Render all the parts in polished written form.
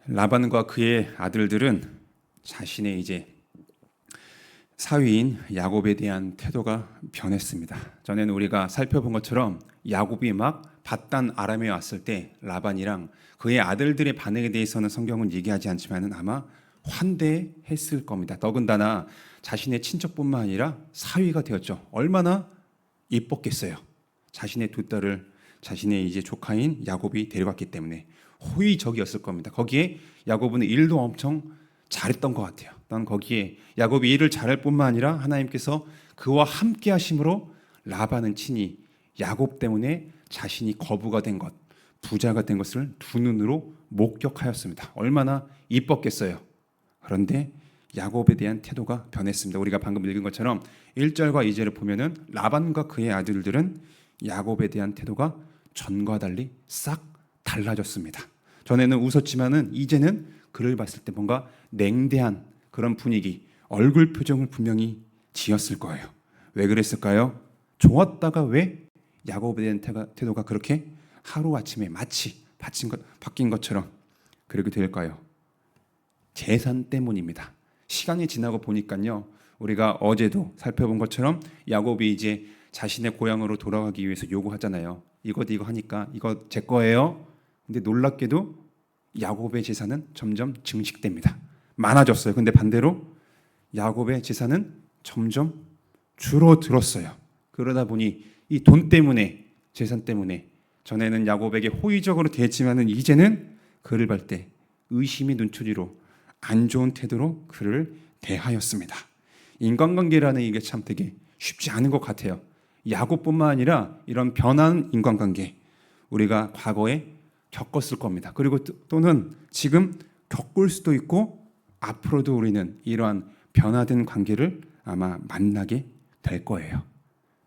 라반과 그의 아들들은 자신의 이제 사위인 야곱에 대한 태도가 변했습니다. 전에는 우리가 살펴본 것처럼 야곱이 막 밧단 아람에 왔을 때 라반이랑 그의 아들들의 반응에 대해서는 성경은 얘기하지 않지만 아마 환대했을 겁니다. 더군다나 자신의 친척뿐만 아니라 사위가 되었죠. 얼마나 이뻤겠어요. 자신의 두 딸을 자신의 이제 조카인 야곱이 데려갔기 때문에 호의적이었을 겁니다. 거기에 야곱은 일도 엄청 잘했던 것 같아요. 난 거기에 야곱이 일을 잘할 뿐만 아니라 하나님께서 그와 함께 하심으로 라반은 친히 야곱 때문에 자신이 거부가 된 것, 부자가 된 것을 두 눈으로 목격하였습니다. 얼마나 이뻤겠어요. 그런데 야곱에 대한 태도가 변했습니다. 우리가 방금 읽은 것처럼 1절과 2절을 보면은 라반과 그의 아들들은 야곱에 대한 태도가 전과 달리 싹 달라졌습니다. 전에는 웃었지만은 이제는 그를 봤을 때 뭔가 냉대한 그런 분위기, 얼굴 표정을 분명히 지었을 거예요. 왜 그랬을까요? 좋았다가 왜 야곱에 대한 태도가 그렇게 하루아침에 마치 바뀐 것처럼 그렇게 될까요? 재산 때문입니다. 시간이 지나고 보니까요, 우리가 어제도 살펴본 것처럼 야곱이 이제 자신의 고향으로 돌아가기 위해서 요구하잖아요. 이거 하니까 이거 제 거예요. 근데 놀랍게도 야곱의 재산은 점점 증식됩니다. 많아졌어요. 근데 반대로 야곱의 재산은 점점 줄어들었어요. 그러다 보니 이 돈 때문에, 재산 때문에 전에는 야곱에게 호의적으로 대했지만은 이제는 그를 볼 때 의심의 눈초리로 안 좋은 태도로 그를 대하였습니다. 인간관계라는 이게 참 되게 쉽지 않은 것 같아요. 야곱뿐만 아니라 이런 변한 인간관계 우리가 과거에 겪었을 겁니다. 그리고 또는 지금 겪을 수도 있고 앞으로도 우리는 이러한 변화된 관계를 아마 만나게 될 거예요.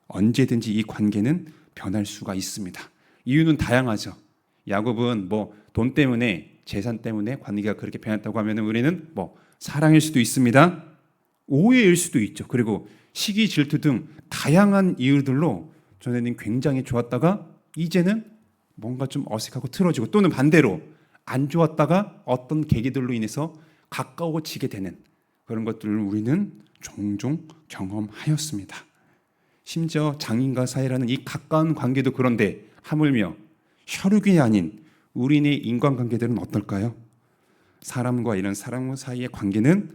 언제든지 이 관계는 변할 수가 있습니다. 이유는 다양하죠. 야곱은 뭐 돈 때문에 재산 때문에 관계가 그렇게 변했다고 하면 우리는 뭐 사랑일 수도 있습니다. 오해일 수도 있죠. 그리고 시기, 질투 등 다양한 이유들로 전에는 굉장히 좋았다가 이제는 뭔가 좀 어색하고 틀어지고 또는 반대로 안 좋았다가 어떤 계기들로 인해서 가까워지게 되는 그런 것들을 우리는 종종 경험하였습니다. 심지어 장인과 사이라는 이 가까운 관계도 그런데 하물며 혈육이 아닌 우리네 인간관계들은 어떨까요? 사람과 이런 사람 사이의 관계는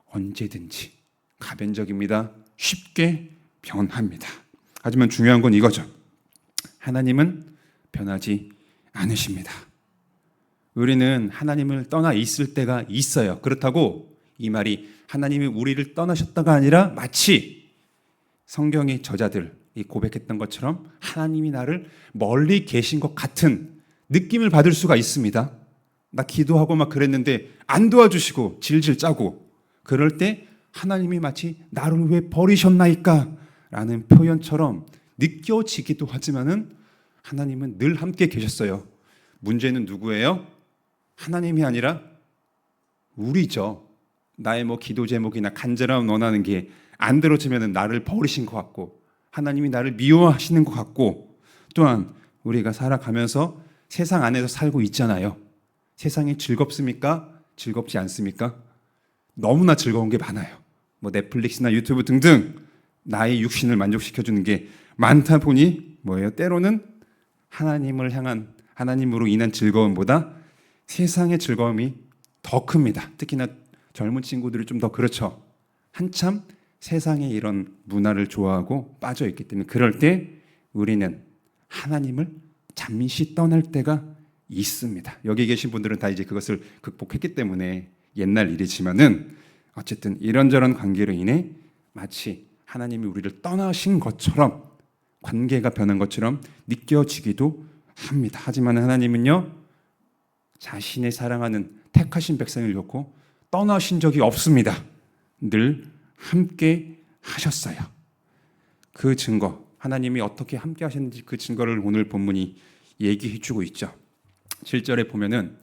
언제든지 가변적입니다. 쉽게 변합니다. 하지만 중요한 건 이거죠. 하나님은 변하지 않으십니다. 우리는 하나님을 떠나 있을 때가 있어요. 그렇다고 이 말이 하나님이 우리를 떠나셨다가 아니라 마치 성경의 저자들이 고백했던 것처럼 하나님이 나를 멀리 계신 것 같은 느낌을 받을 수가 있습니다. 나 기도하고 막 그랬는데 안 도와주시고 질질 짜고 그럴 때 하나님이 마치 나를 왜 버리셨나이까 라는 표현처럼 느껴지기도 하지만은 하나님은 늘 함께 계셨어요. 문제는 누구예요? 하나님이 아니라 우리죠. 나의 뭐 기도 제목이나 간절함 원하는 게 안 들어지면 나를 버리신 것 같고 하나님이 나를 미워하시는 것 같고 또한 우리가 살아가면서 세상 안에서 살고 있잖아요. 세상이 즐겁습니까? 즐겁지 않습니까? 너무나 즐거운 게 많아요. 뭐 넷플릭스나 유튜브 등등 나의 육신을 만족시켜주는 게 많다 보니 뭐예요? 때로는 하나님을 향한 하나님으로 인한 즐거움보다 세상의 즐거움이 더 큽니다. 특히나 젊은 친구들이 좀 더 그렇죠. 한참 세상의 이런 문화를 좋아하고 빠져 있기 때문에 그럴 때 우리는 하나님을 잠시 떠날 때가 있습니다. 여기 계신 분들은 다 이제 그것을 극복했기 때문에 옛날 일이지만은 어쨌든 이런저런 관계로 인해 마치 하나님이 우리를 떠나신 것처럼 관계가 변한 것처럼 느껴지기도 합니다. 하지만 하나님은요 자신의 사랑하는 택하신 백성을 놓고 떠나신 적이 없습니다. 늘 함께 하셨어요. 그 증거 하나님이 어떻게 함께 하셨는지 그 증거를 오늘 본문이 얘기해 주고 있죠. 7절에 보면은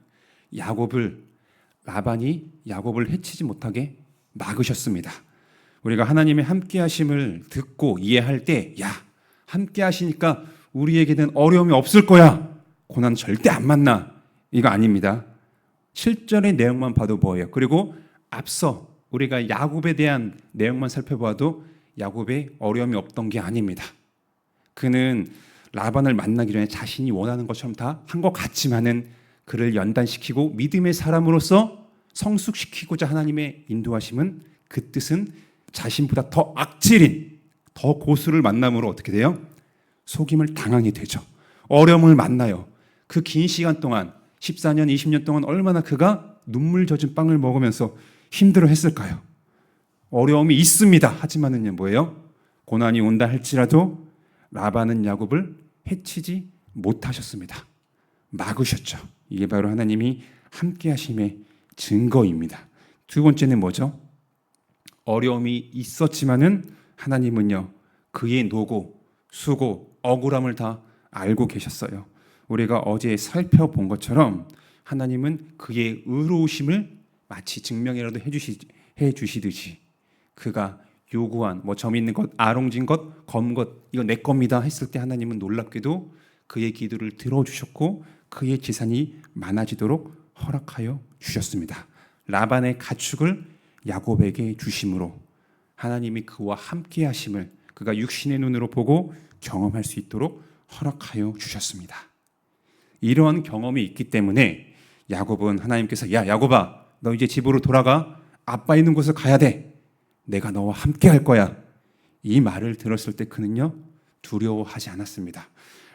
라반이 야곱을 해치지 못하게 막으셨습니다. 우리가 하나님의 함께 하심을 듣고 이해할 때 함께 하시니까 우리에게는 어려움이 없을 거야. 고난 절대 안 만나. 이거 아닙니다. 7절의 내용만 봐도 뭐예요? 그리고 앞서 우리가 야곱에 대한 내용만 살펴봐도 야곱에 어려움이 없던 게 아닙니다. 그는 라반을 만나기 전에 자신이 원하는 것처럼 다 한 것 같지만은 그를 연단시키고 믿음의 사람으로서 성숙시키고자 하나님의 인도하심은 그 뜻은 자신보다 더 악질인 더 고수를 만남으로 어떻게 돼요? 속임을 당하게 되죠. 어려움을 만나요. 그 긴 시간 동안 14년, 20년 동안 얼마나 그가 눈물 젖은 빵을 먹으면서 힘들어 했을까요? 어려움이 있습니다. 하지만은요, 뭐예요? 고난이 온다 할지라도 라반은 야곱을 해치지 못하셨습니다. 막으셨죠. 이게 바로 하나님이 함께 하심의 증거입니다. 두 번째는 뭐죠? 어려움이 있었지만은 하나님은요, 그의 노고, 수고, 억울함을 다 알고 계셨어요. 우리가 어제 살펴본 것처럼 하나님은 그의 의로우심을 마치 증명이라도 해주시듯이 그가 요구한 점 있는 것, 아롱진 것, 검 것, 이거 내 겁니다 했을 때 하나님은 놀랍게도 그의 기도를 들어주셨고 그의 재산이 많아지도록 허락하여 주셨습니다. 라반의 가축을 야곱에게 주심으로 하나님이 그와 함께 하심을 그가 육신의 눈으로 보고 경험할 수 있도록 허락하여 주셨습니다. 이러한 경험이 있기 때문에 야곱은 하나님께서 야 야곱아 너 이제 집으로 돌아가 아빠 있는 곳을 가야 돼. 내가 너와 함께 할 거야. 이 말을 들었을 때 그는요 두려워하지 않았습니다.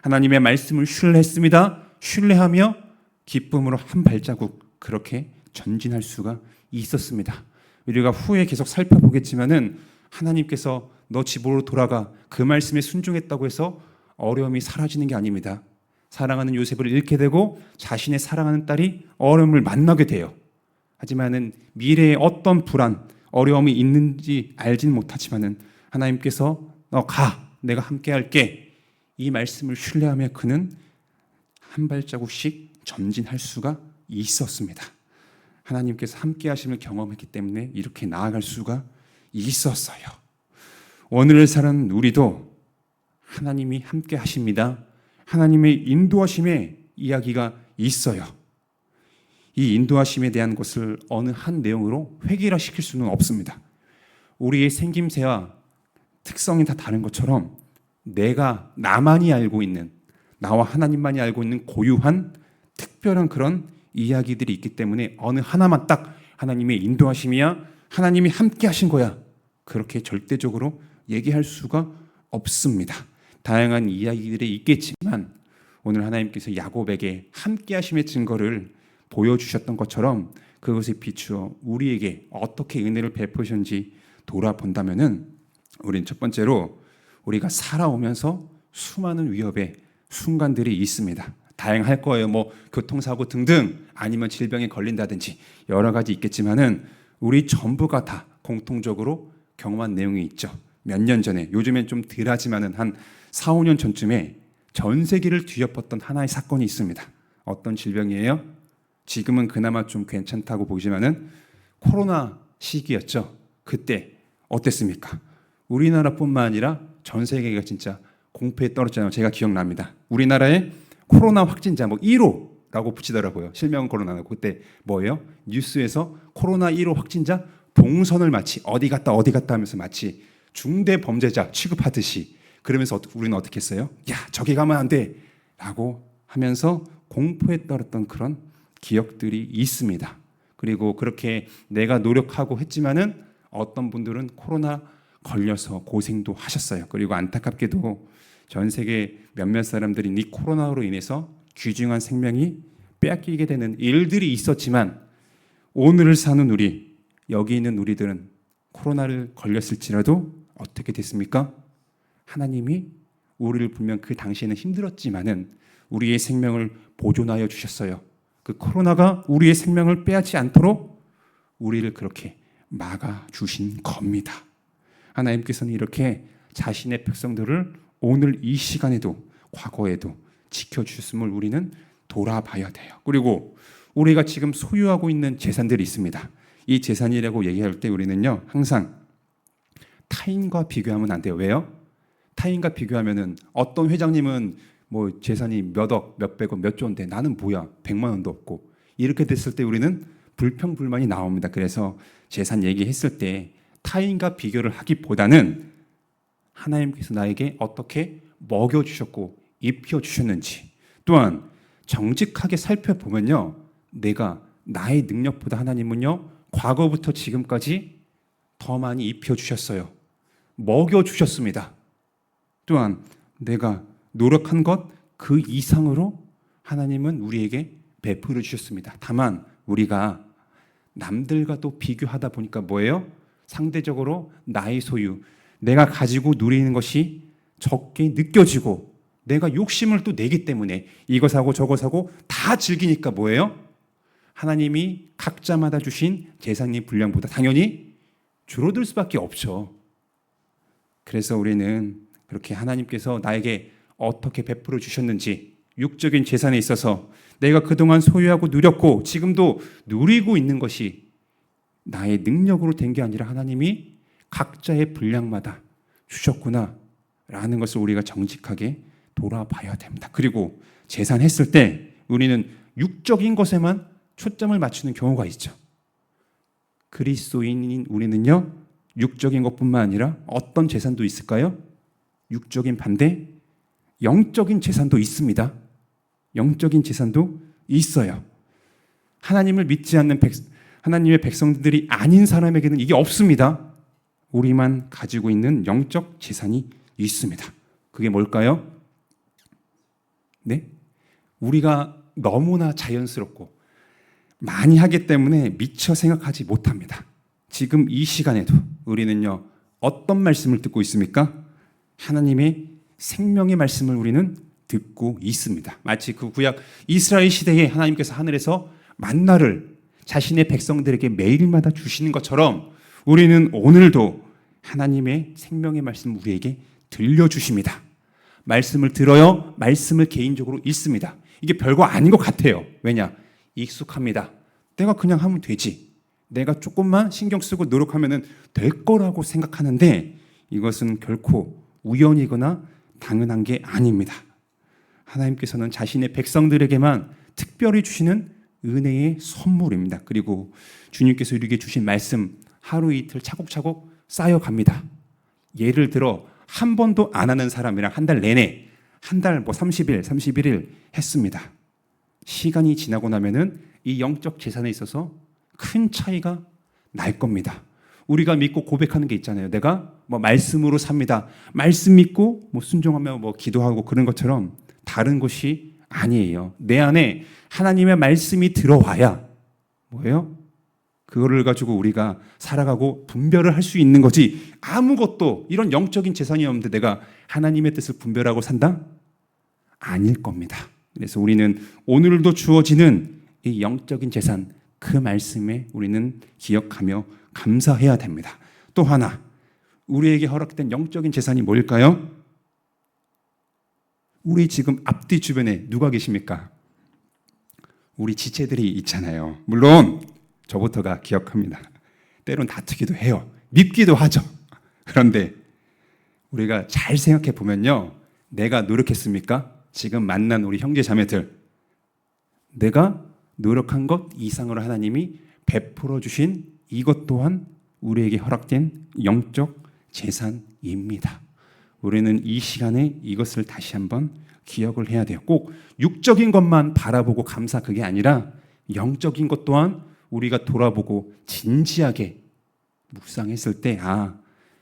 하나님의 말씀을 신뢰했습니다. 신뢰하며 기쁨으로 한 발자국 그렇게 전진할 수가 있었습니다. 우리가 후에 계속 살펴보겠지만은 하나님께서 너 집으로 돌아가 그 말씀에 순종했다고 해서 어려움이 사라지는 게 아닙니다. 사랑하는 요셉을 잃게 되고 자신의 사랑하는 딸이 어려움을 만나게 돼요. 하지만은 미래에 어떤 불안, 어려움이 있는지 알진 못하지만은 하나님께서 너 가, 내가 함께 할게. 이 말씀을 신뢰하며 그는 한 발자국씩 전진할 수가 있었습니다. 하나님께서 함께 하심을 경험했기 때문에 이렇게 나아갈 수가 있었어요. 오늘을 사는 우리도 하나님이 함께 하십니다. 하나님의 인도하심의 이야기가 있어요. 이 인도하심에 대한 것을 어느 한 내용으로 획일화시킬 수는 없습니다. 우리의 생김새와 특성이 다 다른 것처럼 나만이 알고 있는, 나와 하나님만이 알고 있는 고유한 특별한 그런 이야기들이 있기 때문에 어느 하나만 딱 하나님의 인도하심이야, 하나님이 함께 하신 거야, 그렇게 절대적으로 얘기할 수가 없습니다. 다양한 이야기들이 있겠지만 오늘 하나님께서 야곱에게 함께 하심의 증거를 보여주셨던 것처럼 그것에 비추어 우리에게 어떻게 은혜를 베푸셨는지 돌아본다면은 우리는 첫 번째로 우리가 살아오면서 수많은 위협의 순간들이 있습니다. 다양할 거예요. 교통사고 등등 아니면 질병에 걸린다든지 여러 가지 있겠지만은 우리 전부가 다 공통적으로 경험한 내용이 있죠. 몇 년 전에, 요즘엔 좀 덜하지만은 한 4, 5년 전쯤에 전 세계를 뒤엎었던 하나의 사건이 있습니다. 어떤 질병이에요? 지금은 그나마 좀 괜찮다고 보이지만은 코로나 시기였죠. 그때 어땠습니까? 우리나라뿐만 아니라 전 세계가 진짜 공포에 떨었잖아요. 제가 기억납니다. 우리나라에 코로나 확진자 1호라고 붙이더라고요. 실명 코로나는 그때 뭐예요? 뉴스에서 코로나 1호 확진자 동선을 마치 어디 갔다 하면서 마치 중대 범죄자 취급하듯이 그러면서 우리는 어떻게 했어요? 야 저기 가면 안 돼 라고 하면서 공포에 떨었던 그런 기억들이 있습니다. 그리고 그렇게 내가 노력하고 했지만은 어떤 분들은 코로나 걸려서 고생도 하셨어요. 그리고 안타깝게도 전 세계 몇몇 사람들이 이 코로나로 인해서 귀중한 생명이 빼앗기게 되는 일들이 있었지만 오늘을 사는 우리, 여기 있는 우리들은 코로나를 걸렸을지라도 어떻게 됐습니까? 하나님이 우리를 분명 그 당시에는 힘들었지만은 우리의 생명을 보존하여 주셨어요. 그 코로나가 우리의 생명을 빼앗지 않도록 우리를 그렇게 막아 주신 겁니다. 하나님께서는 이렇게 자신의 백성들을 오늘 이 시간에도 과거에도 지켜주셨음을 우리는 돌아봐야 돼요. 그리고 우리가 지금 소유하고 있는 재산들이 있습니다. 이 재산이라고 얘기할 때 우리는요 항상 타인과 비교하면 안 돼요. 왜요? 타인과 비교하면은 어떤 회장님은 뭐 재산이 몇억, 몇백억, 몇조인데 나는 뭐야? 100만 원도 없고. 이렇게 됐을 때 우리는 불평불만이 나옵니다. 그래서 재산 얘기했을 때 타인과 비교를 하기보다는 하나님께서 나에게 어떻게 먹여주셨고 입혀주셨는지, 또한 정직하게 살펴보면요, 내가 나의 능력보다 하나님은요 과거부터 지금까지 더 많이 입혀주셨어요. 먹여주셨습니다. 또한 내가 노력한 것 그 이상으로 하나님은 우리에게 베풀어 주셨습니다. 다만 우리가 남들과 또 비교하다 보니까 뭐예요? 상대적으로 나의 소유, 내가 가지고 누리는 것이 적게 느껴지고, 내가 욕심을 또 내기 때문에 이거 사고 저거 사고 다 즐기니까 뭐예요? 하나님이 각자마다 주신 재산의 분량보다 당연히 줄어들 수밖에 없죠. 그래서 우리는 그렇게 하나님께서 나에게 어떻게 베풀어 주셨는지, 육적인 재산에 있어서 내가 그동안 소유하고 누렸고 지금도 누리고 있는 것이 나의 능력으로 된 게 아니라 하나님이 각자의 분량마다 주셨구나 라는 것을 우리가 정직하게 돌아봐야 됩니다. 그리고 재산했을 때 우리는 육적인 것에만 초점을 맞추는 경우가 있죠. 그리스도인인 우리는요, 육적인 것뿐만 아니라 어떤 재산도 있을까요? 육적인 반대, 영적인 재산도 있습니다. 영적인 재산도 있어요. 하나님을 믿지 않는 하나님의 백성들이 아닌 사람에게는 이게 없습니다. 우리만 가지고 있는 영적 재산이 있습니다. 그게 뭘까요? 네? 우리가 너무나 자연스럽고 많이 하기 때문에 미처 생각하지 못합니다. 지금 이 시간에도 우리는요, 어떤 말씀을 듣고 있습니까? 하나님의 생명의 말씀을 우리는 듣고 있습니다. 마치 그 구약 이스라엘 시대에 하나님께서 하늘에서 만나를 자신의 백성들에게 매일마다 주시는 것처럼 우리는 오늘도 하나님의 생명의 말씀을 우리에게 들려주십니다. 말씀을 들어요. 말씀을 개인적으로 읽습니다. 이게 별거 아닌 것 같아요. 왜냐? 익숙합니다. 내가 그냥 하면 되지. 내가 조금만 신경 쓰고 노력하면 될 거라고 생각하는데 이것은 결코 우연이거나 당연한 게 아닙니다. 하나님께서는 자신의 백성들에게만 특별히 주시는 은혜의 선물입니다. 그리고 주님께서 우리에게 주신 말씀 하루 이틀 차곡차곡 쌓여갑니다. 예를 들어 한 번도 안 하는 사람이랑 한 달 내내 한 달 뭐 30일, 31일 했습니다. 시간이 지나고 나면은 이 영적 재산에 있어서 큰 차이가 날 겁니다. 우리가 믿고 고백하는 게 있잖아요. 내가 뭐 말씀으로 삽니다. 말씀 믿고 뭐 순종하며 뭐 기도하고 그런 것처럼 다른 것이 아니에요. 내 안에 하나님의 말씀이 들어와야 뭐예요? 그거를 가지고 우리가 살아가고 분별을 할 수 있는 거지. 아무것도 이런 영적인 재산이 없는데 내가 하나님의 뜻을 분별하고 산다? 아닐 겁니다. 그래서 우리는 오늘도 주어지는 이 영적인 재산, 그 말씀에 우리는 기억하며 감사해야 됩니다. 또 하나, 우리에게 허락된 영적인 재산이 뭘까요? 우리 지금 앞뒤 주변에 누가 계십니까? 우리 지체들이 있잖아요. 물론 저부터가 기억합니다. 때론 다투기도 해요. 밉기도 하죠. 그런데 우리가 잘 생각해 보면요, 내가 노력했습니까? 지금 만난 우리 형제 자매들, 내가 노력한 것 이상으로 하나님이 베풀어 주신 이것 또한 우리에게 허락된 영적 재산입니다. 우리는 이 시간에 이것을 다시 한번 기억을 해야 돼요. 꼭 육적인 것만 바라보고 감사, 그게 아니라 영적인 것 또한 우리가 돌아보고 진지하게 묵상했을 때, 아,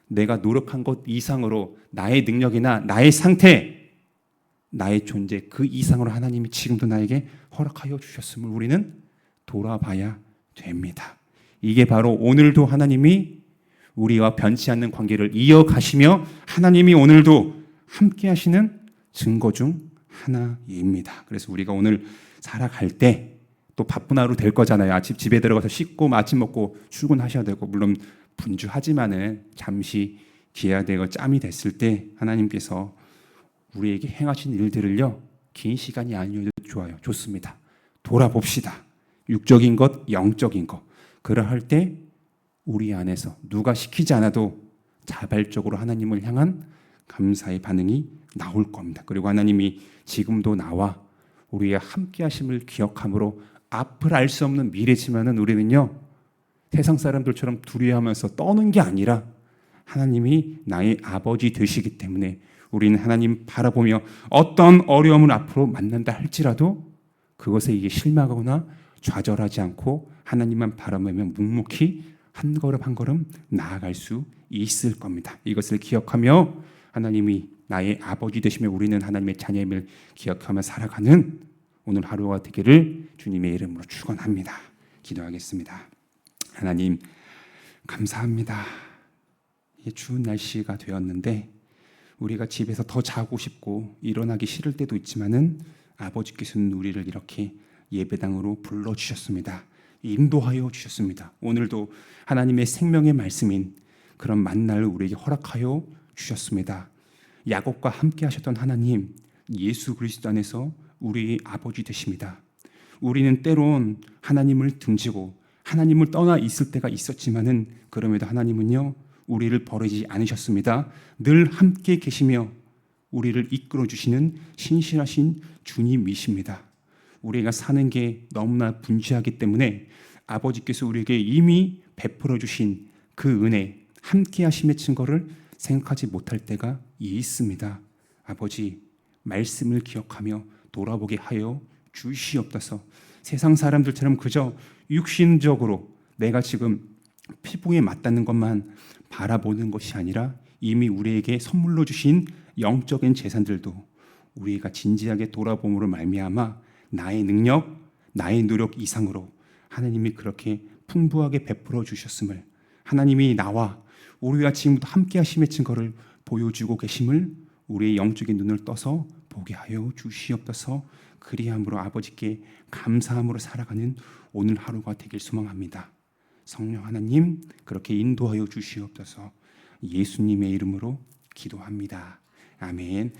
내가 노력한 것 이상으로 나의 능력이나 나의 상태, 나의 존재 그 이상으로 하나님이 지금도 나에게 허락하여 주셨음을 우리는 돌아봐야 됩니다. 이게 바로 오늘도 하나님이 우리와 변치 않는 관계를 이어가시며 하나님이 오늘도 함께 하시는 증거 중 하나입니다. 그래서 우리가 오늘 살아갈 때 또 바쁜 하루 될 거잖아요. 아침 집에 들어가서 씻고 아침 먹고 출근하셔야 되고, 물론 분주하지만은 잠시 기해야 되고 짬이 됐을 때 하나님께서 우리에게 행하신 일들을요, 긴 시간이 아니어도 좋아요. 좋습니다. 돌아봅시다. 육적인 것, 영적인 것. 그러할 때 우리 안에서 누가 시키지 않아도 자발적으로 하나님을 향한 감사의 반응이 나올 겁니다. 그리고 하나님이 지금도 나와 우리의 함께 하심을 기억함으로 앞을 알 수 없는 미래지만은 우리는요 세상 사람들처럼 두려워하면서 떠는 게 아니라 하나님이 나의 아버지 되시기 때문에 우리는 하나님 바라보며 어떤 어려움을 앞으로 만난다 할지라도 그것에 이게 실망하거나 좌절하지 않고 하나님만 바라보며 묵묵히 한 걸음 한 걸음 나아갈 수 있을 겁니다. 이것을 기억하며 하나님이 나의 아버지 되시며 우리는 하나님의 자녀임을 기억하며 살아가는 오늘 하루가 되기를 주님의 이름으로 축원합니다. 기도하겠습니다. 하나님 감사합니다. 추운 날씨가 되었는데 우리가 집에서 더 자고 싶고 일어나기 싫을 때도 있지만은 아버지께서는 우리를 이렇게 예배당으로 불러주셨습니다. 인도하여 주셨습니다. 오늘도 하나님의 생명의 말씀인 그런 만나를 우리에게 허락하여 주셨습니다. 야곱과 함께 하셨던 하나님 예수 그리스도 안에서 우리의 아버지 되십니다. 우리는 때론 하나님을 등지고 하나님을 떠나 있을 때가 있었지만은 그럼에도 하나님은요 우리를 버리지 않으셨습니다. 늘 함께 계시며 우리를 이끌어 주시는 신실하신 주님이십니다. 우리가 사는 게 너무나 분주하기 때문에 아버지께서 우리에게 이미 베풀어 주신 그 은혜, 함께 하심의 증거를 생각하지 못할 때가 있습니다. 아버지, 말씀을 기억하며 돌아보게 하여 주시옵소서. 세상 사람들처럼 그저 육신적으로 내가 지금 피부에 맞닿는 것만 바라보는 것이 아니라 이미 우리에게 선물로 주신 영적인 재산들도 우리가 진지하게 돌아봄으로 말미암아 나의 능력, 나의 노력 이상으로 하나님이 그렇게 풍부하게 베풀어 주셨음을 하나님이 나와 우리와 지금부터 함께 하심의 증거를 보여주고 계심을 우리의 영적인 눈을 떠서 보게 하여 주시옵소서. 그리함으로 아버지께 감사함으로 살아가는 오늘 하루가 되길 소망합니다. 성령 하나님 그렇게 인도하여 주시옵소서. 예수님의 이름으로 기도합니다. 아멘.